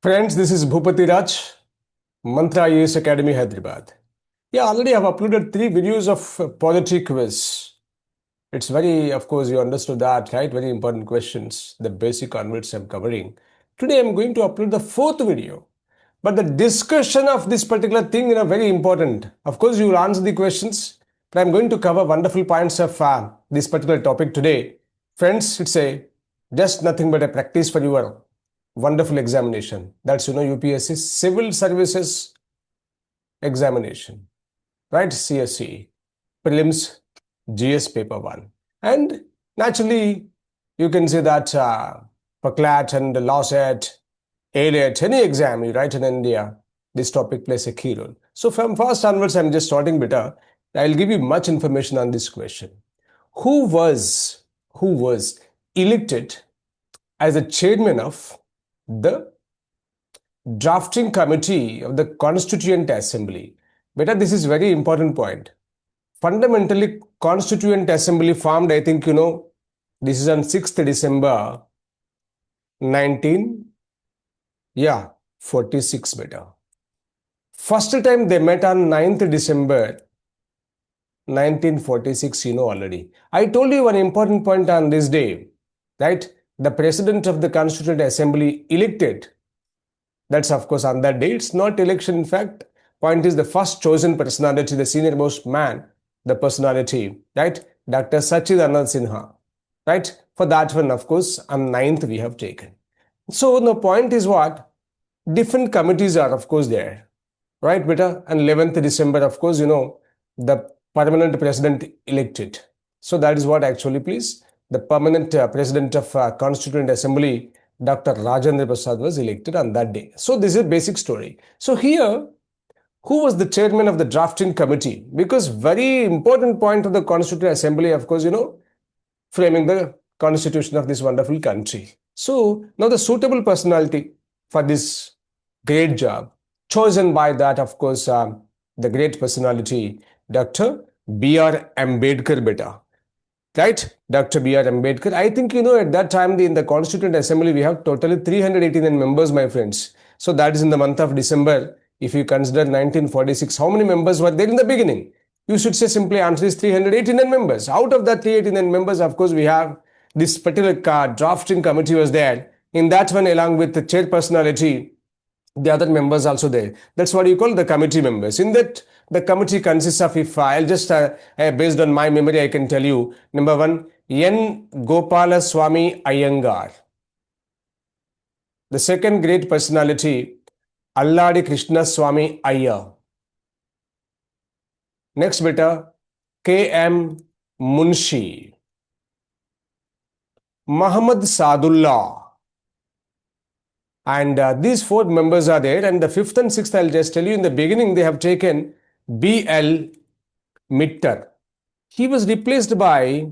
Friends, this is Bhupati Raj, Mantra IAS Academy, Hyderabad. Yeah, already I've uploaded 3 videos of Polity quiz. It's very, of course, you understood that, right? Very important questions, the basic concepts I'm covering. Today I'm going to upload the 4th video. But the discussion of this particular thing is very important. Of course, you will answer the questions, but I'm going to cover wonderful points of this particular topic today. Friends, it's just nothing but a practice for your wonderful examination. That's, UPSC Civil Services Examination, right? CSE Prelims GS Paper 1. And naturally, you can say that for CLAT and LAWCET, AILET, any exam you write in India, this topic plays a key role. So from first onwards, I'm just starting better. I'll give you much information on this question. Who was elected as the chairman of the drafting committee of the Constituent Assembly? Beta, this is very important point. Fundamentally, Constituent Assembly formed, I think, this is on 6th December 1946 beta. First time they met on 9th December 1946, already. I told you one important point on this day, right? The president of the Constituent Assembly elected. That's, of course, on that day. It's not election, in fact. Point is the first chosen personality, the senior most man, the personality, right? Dr. Sachidanand Sinha, right? For that one, of course, on 9th we have taken. So the point is what? Different committees are, of course, there, right, beta? And 11th December, of course, the permanent president elected. So that is what actually, please, the permanent president of Constituent Assembly, Dr. Rajendra Prasad, was elected on that day. So this is a basic story. So here, who was the chairman of the drafting committee? Because very important point of the Constituent Assembly, of course, framing the constitution of this wonderful country. So now the suitable personality for this great job, chosen by that, of course, the great personality, Dr. B.R. Ambedkar beta. Right? Dr. B.R. Ambedkar. I think, at that time in the Constituent Assembly, we have totally 389 members, my friends. So that is in the month of December. If you consider 1946, how many members were there in the beginning? You should say simply answer is 389 members. Out of that 389 members, of course, we have this particular drafting committee was there. In that one, along with the chair personality, the other members also there. That's what you call the committee members. In that, the committee consists of, if I'll just, based on my memory, I can tell you, number 1, N. Gopala Swami Iyengar. The second great personality, Alladi Krishna Swami Iyer. Next beta, K.M. Munshi. Muhammad Sadullah. And these 4 members are there. And the 5th and 6th, I'll just tell you, in the beginning, they have taken B.L. Mittar. He was replaced by,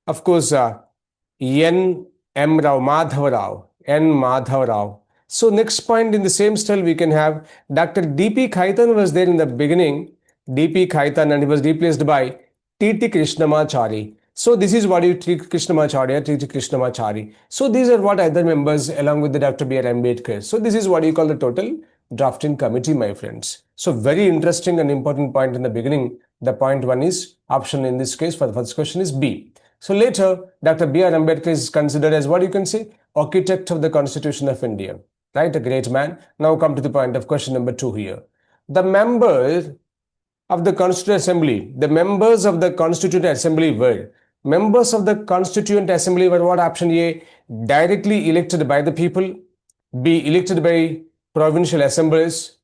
of course, N. M. Rao, Madhav Rao, N. Madhav Rao. So next point in the same style, we can have Dr. D.P. Khaitan was there in the beginning, D.P. Khaitan, and he was replaced by T.T. Krishnamachari. So this is what you treat Krishnamachari. So these are what other members along with the Dr. B.R. Ambedkar. So this is what you call the total drafting committee, my friends. So very interesting and important point in the beginning. The point 1 is option in this case for the first question is B. So later, Dr. B.R. Ambedkar is considered as what you can say, architect of the Constitution of India, right? A great man. Now come to the point of question number 2 here. The members of the Constituent Assembly, members of the Constituent Assembly were what? Option A, directly elected by the people. B, elected by provincial assemblies.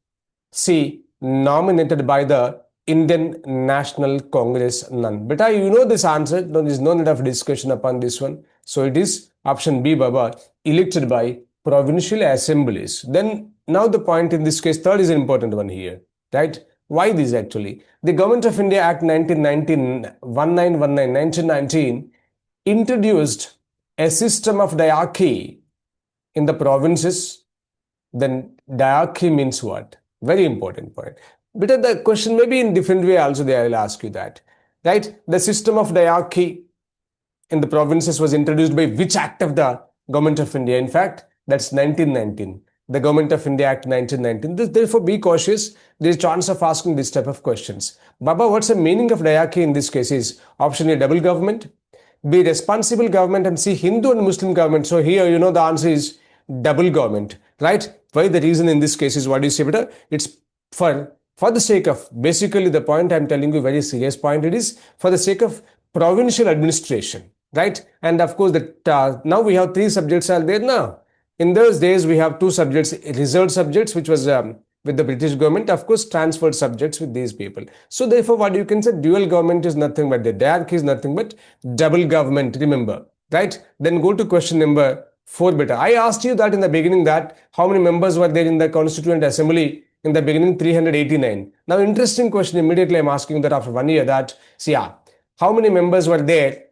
C, nominated by the Indian National Congress. None. But you know this answer. There is no need of discussion upon this one. So it is option B, Baba, elected by provincial assemblies. Then now the point in this case, third is an important one here, right? Why this actually? The Government of India Act 1919 introduced a system of diarchy in the provinces. Then diarchy means what? Very important point. But the question may be in different way also they will ask you that, right? The system of diarchy in the provinces was introduced by which act of the Government of India? In fact, that's 1919. the Government of India Act 1919. Therefore, be cautious. There is chance of asking this type of questions. Baba, what's the meaning of diarchy in this case? Is option A, double government, B, responsible government, and C, Hindu and Muslim government. So here, the answer is double government, right? Why? The reason in this case is, what do you say, better? It's for the sake of, basically the point I'm telling you, very serious point. It is for the sake of provincial administration, right? And of course, that now we have three subjects are there now. In those days, we have two subjects, reserved subjects, which was with the British government, of course, transferred subjects with these people. So therefore, what you can say, dual government is nothing but, the diarchy is nothing but double government, remember, right? Then go to question number 4, beta. I asked you that in the beginning, that how many members were there in the Constituent Assembly in the beginning? 389. Now, interesting question. Immediately, I'm asking that after 1 year, that, see, how many members were there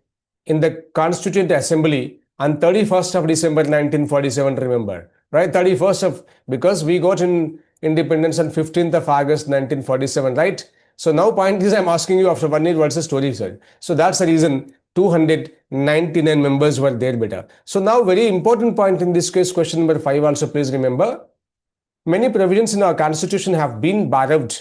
in the Constituent Assembly on 31st of December 1947, remember, right? 31st of, because we got in independence on 15th of August 1947, right? So now point is, I'm asking you after 1 year, what's the story, sir? So that's the reason 299 members were there, beta. So now very important point in this case, question number 5 also, please remember, many provisions in our constitution have been borrowed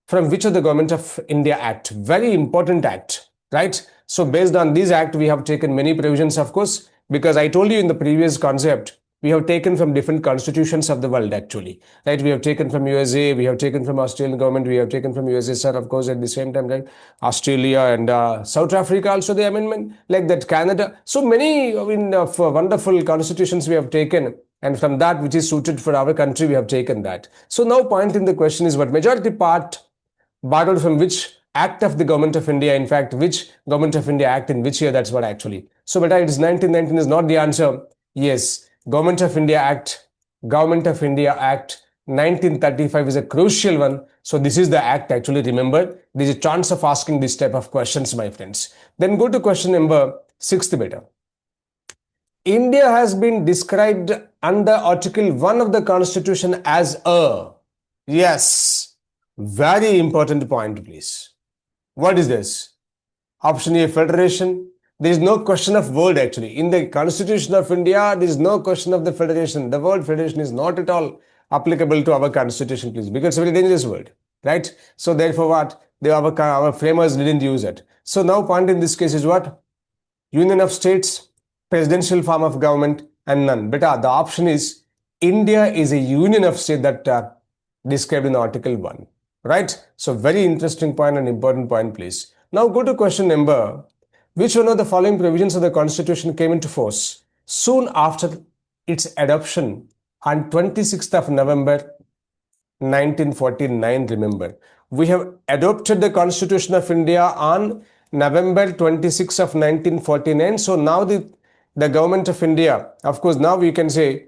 from which of the Government of India Act? Very important act, right? So based on this act, we have taken many provisions, of course, because I told you in the previous concept, we have taken from different constitutions of the world, actually, right? We have taken from USA, we have taken from Australian government, we have taken from USSR, of course, at the same time, right? Australia and South Africa also, the amendment, like that, Canada. So many wonderful constitutions we have taken, and from that which is suited for our country, we have taken that. So now point in the question is, what majority part borrowed from which act of the Government of India? In fact, which Government of India Act in which year? That's what actually. So, but it is 1919 is not the answer. Yes, Government of India Act 1935 is a crucial one. So this is the act, actually, remember. There is a chance of asking this type of questions, my friends. Then go to question number 6, beta. India has been described under Article 1 of the Constitution as a, yes, very important point, please. What is this? Option A, federation. There is no question of word, actually. In the Constitution of India, there is no question of the federation. The word federation is not at all applicable to our constitution, please, because it's a very dangerous word, right? So therefore, what? Our framers didn't use it. So now point in this case is what? Union of states, presidential form of government, and none. Beta, the option is India is a union of states that described in Article 1, right? So very interesting point and important point, please. Now go to question number, which one of the following provisions of the Constitution came into force soon after its adoption on 26th of November 1949, remember. We have adopted the Constitution of India on November 26th of 1949. So now the Government of India, of course, now we can say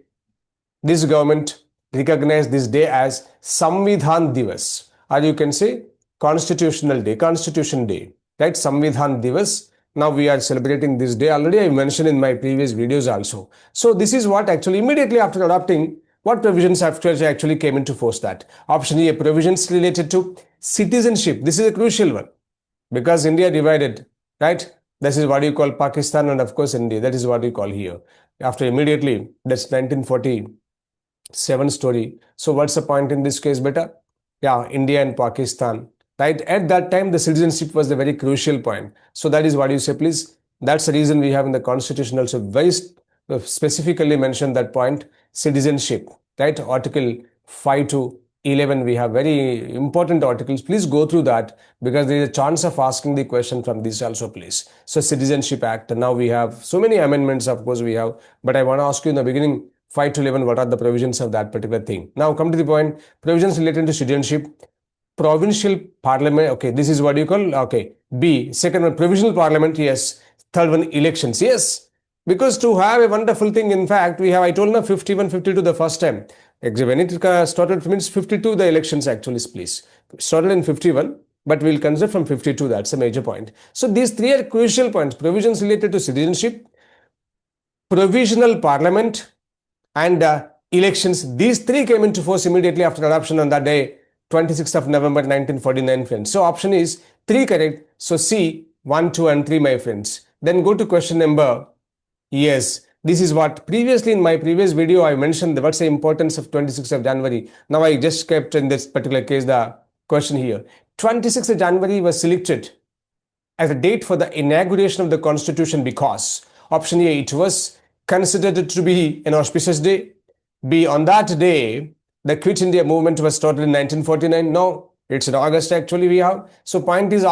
this government recognized this day as Samvidhan Divas, or you can say Constitutional Day, Constitution Day, right? Samvidhan Divas. Now we are celebrating this day. Already I mentioned in my previous videos also. So this is what actually immediately after adopting, what provisions actually came into force? That option A, provisions related to citizenship. This is a crucial one because India divided, right? This is what you call Pakistan and of course India. That is what we call here. After immediately, that's 1947 story. So what's the point in this case, beta? Yeah, India and Pakistan. Right? At that time, the citizenship was the very crucial point. So that is what you say, please. That's the reason we have in the Constitution also very specifically mentioned that point, citizenship, right? Article 5 to 11, we have very important articles. Please go through that because there is a chance of asking the question from this also, please. So Citizenship Act, now we have so many amendments, of course we have, but I want to ask you in the beginning, 5 to 11, what are the provisions of that particular thing? Now come to the point, provisions related to citizenship. Provincial parliament, okay, this is what you call, okay, B. Second one, provisional parliament, yes. Third one, elections, yes. Because to have a wonderful thing, in fact, we have, I told you, 51, 52 the first time. When it started, means 52, the elections actually, please. Started in 51, but we'll consider from 52, that's a major point. So these three are crucial points, provisions related to citizenship, provisional parliament, and elections. These three came into force immediately after adoption on that day, 26th of November 1949, friends. So option is 3 correct. So C, 1, 2 and 3, my friends. Then go to question number, yes, This is what previously in my previous video I mentioned what's the importance of 26th of January. Now I just kept in this particular case the question here. 26th of January was selected as a date for the inauguration of the Constitution because option A, it was considered to be an auspicious day. B, on that day, the Quit India movement was started in 1949. No, it's in August actually we have. So point is,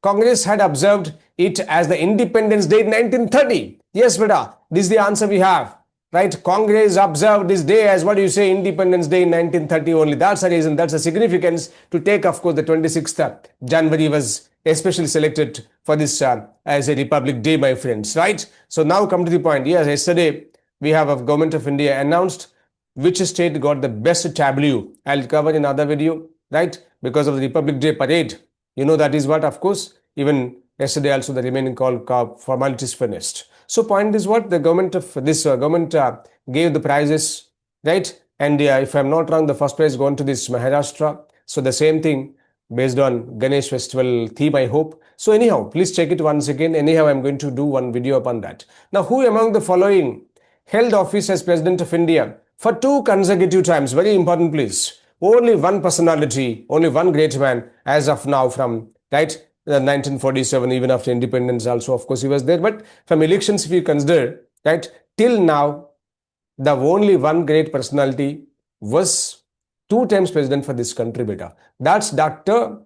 Congress had observed it as the Independence Day in 1930. Yes, beta, this is the answer we have. Right? Congress observed this day as what do you say, Independence Day in 1930 only. That's the reason, that's the significance to take, of course, the 26th January was especially selected for this as a Republic Day, my friends, right? So now come to the point. Yes, yesterday we have a Government of India announced which state got the best tableau. I'll cover in other video, right? Because of the Republic Day parade. You know that is what, of course, even yesterday also the remaining formalities finished. So point is what the government of this government gave the prizes, right? And if I'm not wrong, the first prize gone to this Maharashtra. So the same thing based on Ganesh festival theme, I hope. So anyhow, please check it once again. Anyhow, I'm going to do one video upon that. Now, who among the following held office as President of India for 2 consecutive times? Very important, please. Only one personality, only one great man as of now from, right, 1947, even after independence also, of course, he was there. But from elections, if you consider, right, till now, the only one great personality was 2 times president for this country, beta. That's Dr.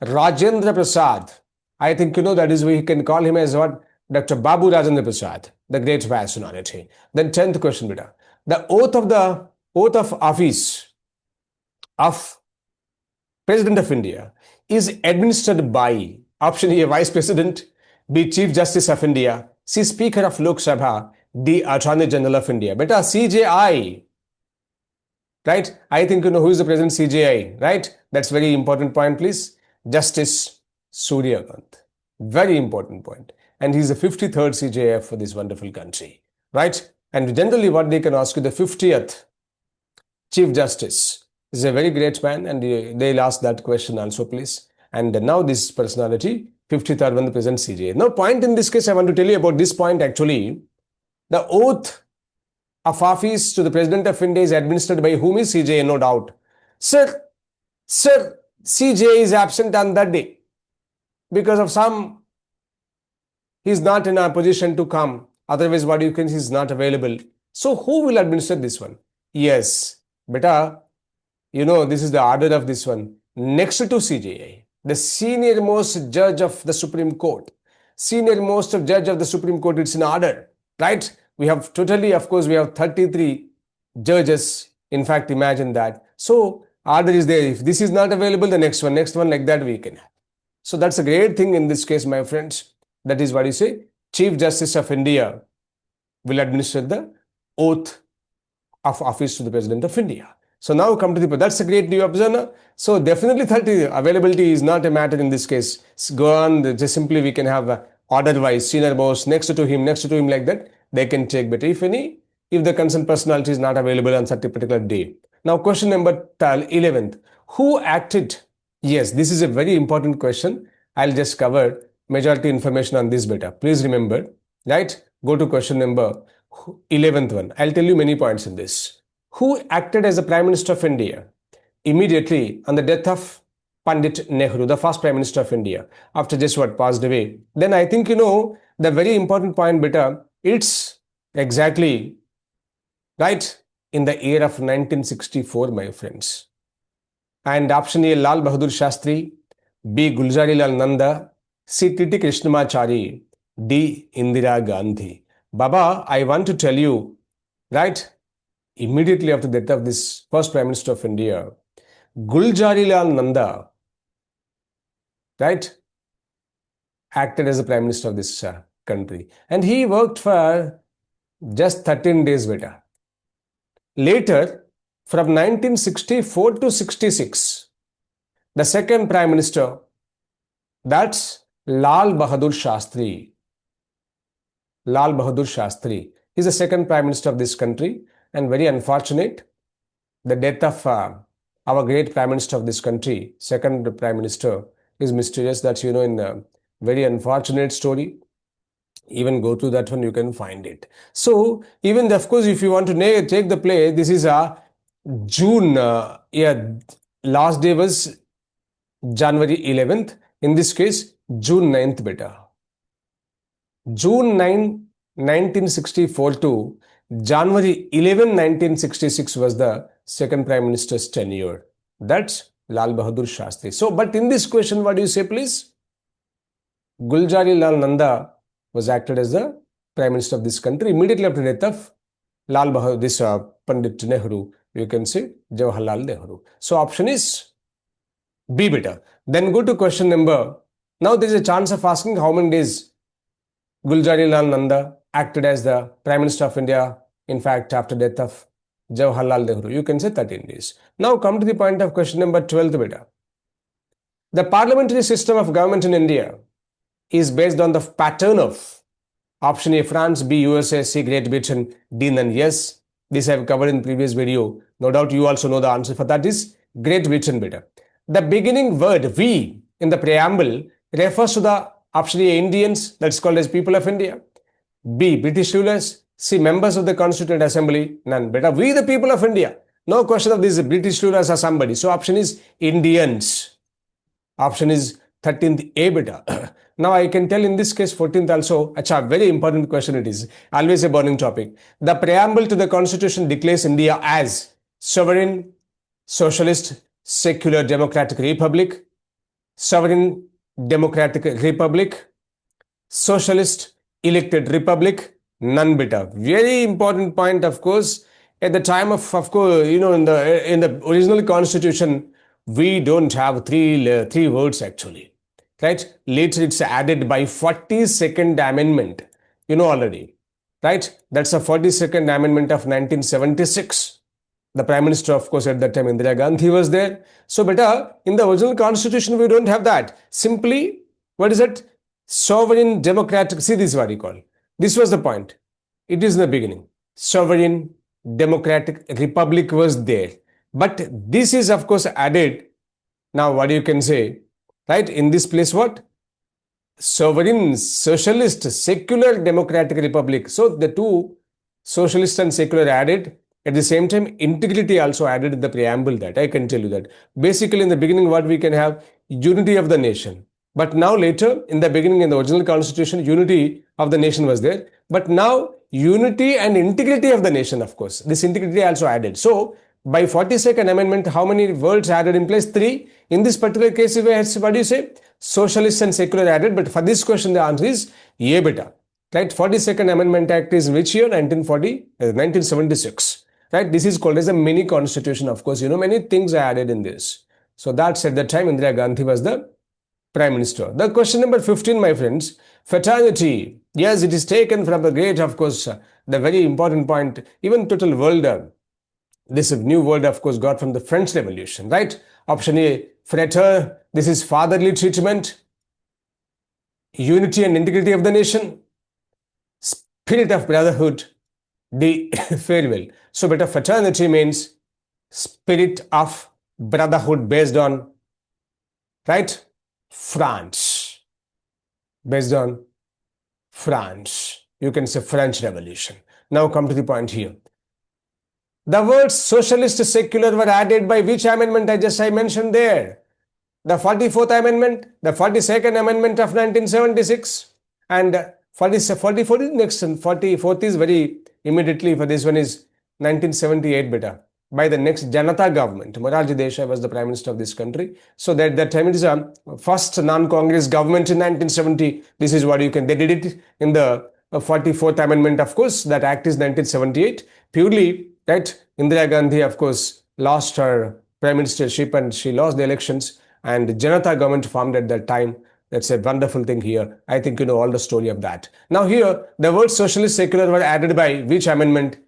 Rajendra Prasad. I think you know that is we can call him as what? Dr. Babu Rajendra Prasad, the great personality. Then 10th question, beta. The oath of office of President of India is administered by option A, Vice President, B, Chief Justice of India, C, Speaker of Lok Sabha, D, Attorney General of India. Beta, CJI. Right? I think you know who is the President CJI, right? That's very important point, please. Justice Surya Kant. Very important point. And he's the 53rd CJI for this wonderful country, right? And generally what they can ask you, the 50th Chief Justice is a very great man, and they'll ask that question also, please. And now this personality, 53rd one, the President CJI. Now point in this case, I want to tell you about this point actually. The oath of office to the President of India is administered by whom is CJI, no doubt. Sir, CJI is absent on that day because of some, he's not in a position to come. Otherwise, what you can see is not available. So who will administer this one? Yes, beta, you know, this is the order of this one. Next to CJI, the senior most judge of the Supreme Court. Senior most judge of the Supreme Court, it's in order, right? We have totally, of course, we have 33 judges. In fact, imagine that. So order is there. If this is not available, the next one, like that we can have. So that's a great thing in this case, my friends. That is what you say. Chief Justice of India will administer the oath of office to the President of India. So now come to that's a great new observer. So definitely 30 availability is not a matter in this case. Go on, just simply we can have order wise, senior most, next to him like that. They can take, but if the concerned personality is not available on such a particular day. Now question number 11th. Who acted? Yes, this is a very important question. I'll just cover majority information on this beta. Please remember, right? Go to question number 11th one. I'll tell you many points in this. Who acted as the Prime Minister of India immediately on the death of Pandit Nehru, the first Prime Minister of India, after just what passed away? Then I think you know the very important point beta. It's exactly right in the year of 1964, my friends. And option A, Lal Bahadur Shastri, B, Gulzari Lal Nanda, C, T.T. Krishnamachari, D, Indira Gandhi. Baba, I want to tell you, right, immediately after the death of this first Prime Minister of India, Gulzari Lal Nanda, right, acted as the Prime Minister of this country. And he worked for just 13 days beta. Later, from 1964 to 66, the second Prime Minister, that's Lal Bahadur Shastri. Lal Bahadur Shastri is the second Prime Minister of this country, and very unfortunate, the death of our great Prime Minister of this country, second Prime Minister, is mysterious. That's, you know, in a very unfortunate story. Even go through that one, you can find it. So even of course, if you want to take the play, this is a June, last day was January 11th. In this case, June 9th, beta. June 1964 to January 11, 1966 was the second Prime Minister's tenure. That's Lal Bahadur Shastri. So, but in this question, what do you say, please? Guljari Lal Nanda was acted as the Prime Minister of this country immediately after the death of Lal Bahadur, this Pandit Nehru. You can say Jawaharlal Nehru. So, option is B, beta. Then go to question number. Now, there is a chance of asking how many days Guljari Lal Nanda acted as the Prime Minister of India, in fact, after death of Jawaharlal Nehru. You can say 13 days. Now come to the point of question number 12, beta. The parliamentary system of government in India is based on the pattern of option A, France, B, USA, C, Great Britain, D, none. Yes, this I have covered in previous video. No doubt you also know the answer for that is Great Britain, beta. The beginning word we in the preamble refers to the option A, Indians, that's called as people of India. B, British rulers. C, members of the Constituent Assembly. None. Beta, we the people of India. No question of these British rulers or somebody. So option is Indians. Option is 13th A, beta. Now I can tell in this case 14th also. Acha, very important question it is. Always a burning topic. The preamble to the Constitution declares India as sovereign, socialist, secular democratic republic, sovereign democratic republic, socialist elected republic, none, beta. Very important point, of course. At the time of course, in the original constitution, we don't have three words actually, right? Later it's added by 42nd amendment, already, right? That's the 42nd amendment of 1976. The Prime Minister, of course, at that time, Indira Gandhi was there. So, beta, in the original constitution, we don't have that. Simply, what is it? Sovereign democratic. See, this is what we call. This was the point. It is in the beginning. Sovereign democratic republic was there. But this is, of course, added. Now, what you can say, right? In this place, what? Sovereign, socialist, secular democratic republic. So, the two, socialist and secular, added. At the same time, integrity also added in the preamble. That I can tell you that. Basically, in the beginning, what we can have? Unity of the nation. But now later, in the beginning, in the original constitution, unity of the nation was there. But now, unity and integrity of the nation, of course. This integrity also added. So, by 42nd amendment, how many words added in place? 3. In this particular case, what do you say? Socialist and secular added. But for this question, the answer is A, beta. Right? 42nd Amendment Act is in which year? 1976. Right? This is called as a mini constitution. Of course, many things are added in this. So that's at the time Indira Gandhi was the Prime Minister. The question number 15, my friends. Fraternity. Yes, it is taken from the great, of course, the very important point. Even total world, this new word, of course, got from the French Revolution, right? Option A, frater. This is fatherly treatment, unity and integrity of the nation, spirit of brotherhood, D, farewell. So, beta, fraternity means spirit of brotherhood based on, right? France. Based on France. You can say French Revolution. Now come to the point here. The words socialist, secular were added by which amendment I mentioned there? The 44th Amendment, the 42nd Amendment of 1976, and 44th is next, and 44th is very immediately for this one is 1978, beta, by the next Janata government. Morarji Desai was the Prime Minister of this country. So that time it is a first non-Congress government in 1970. This is what you can, they did it in the 44th Amendment, of course. That act is 1978. Purely, right, Indira Gandhi, of course, lost her prime ministership and she lost the elections, and Janata government formed at that time. That's a wonderful thing here. I think you know all the story of that. Now here, the words socialist, secular were added by which amendment?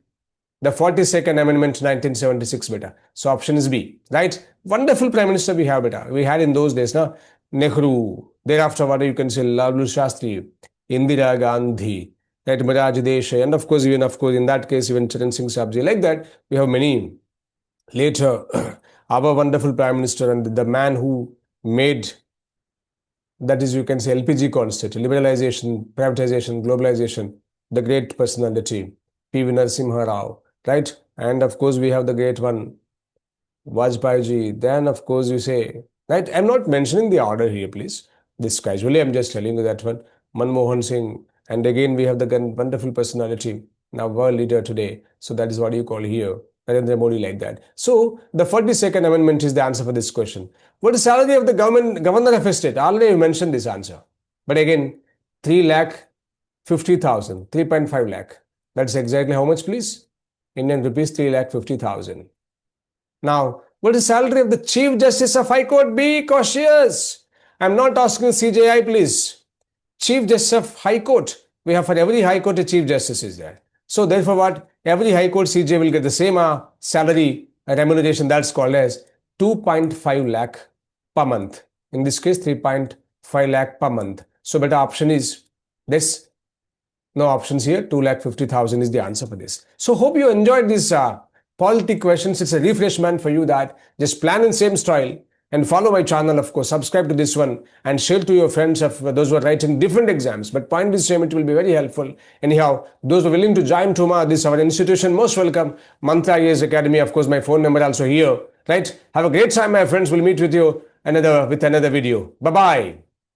The 42nd Amendment 1976, beta. So option is B, right? Wonderful Prime Minister we have, beta. We had in those days, na? Nehru. Thereafter, what you can say, Lalu Shastri, Indira Gandhi, right? Morarji Desai, and of course, even in that case, even Charan Singh Sabji. Like that, we have many. Later, our wonderful Prime Minister and the man who made that is, you can say LPG constant, liberalization, privatization, globalization, the great personality, P.V. Narasimha Rao, right? And of course, we have the great one, Vajpayee ji. Then, of course, you say, right? I'm not mentioning the order here, please. This casually, I'm just telling you that one. Manmohan Singh. And again, we have the wonderful personality, now world leader today. So that is what you call here. Narendra Modi, like that. So the 42nd amendment is the answer for this question. What is salary of the governor of a state? Already you mentioned this answer. But again, 3,50,000, 3.5 lakh. That's exactly how much, please? Indian rupees, 3,50,000. Now, what is the salary of the Chief Justice of High Court? Be cautious. I'm not asking CJI, please. Chief Justice of High Court. We have for every High Court a Chief Justice is there. So therefore what? Every High Court CJ will get the same salary remuneration, that's called as 2.5 lakh per month. In this case, 3.5 lakh per month. So better option is this. No options here. 2,50,000 is the answer for this. So hope you enjoyed this polity questions. It's a refreshment for you that just plan in same style and follow my channel, of course. Subscribe to this one and share to your friends of those who are writing different exams. But point is same, it will be very helpful. Anyhow, those who are willing to join Tuma, this our institution, most welcome. Mantra IAS Academy, of course, my phone number also here. Right? Have a great time, my friends. We'll meet with you with another video. Bye-bye.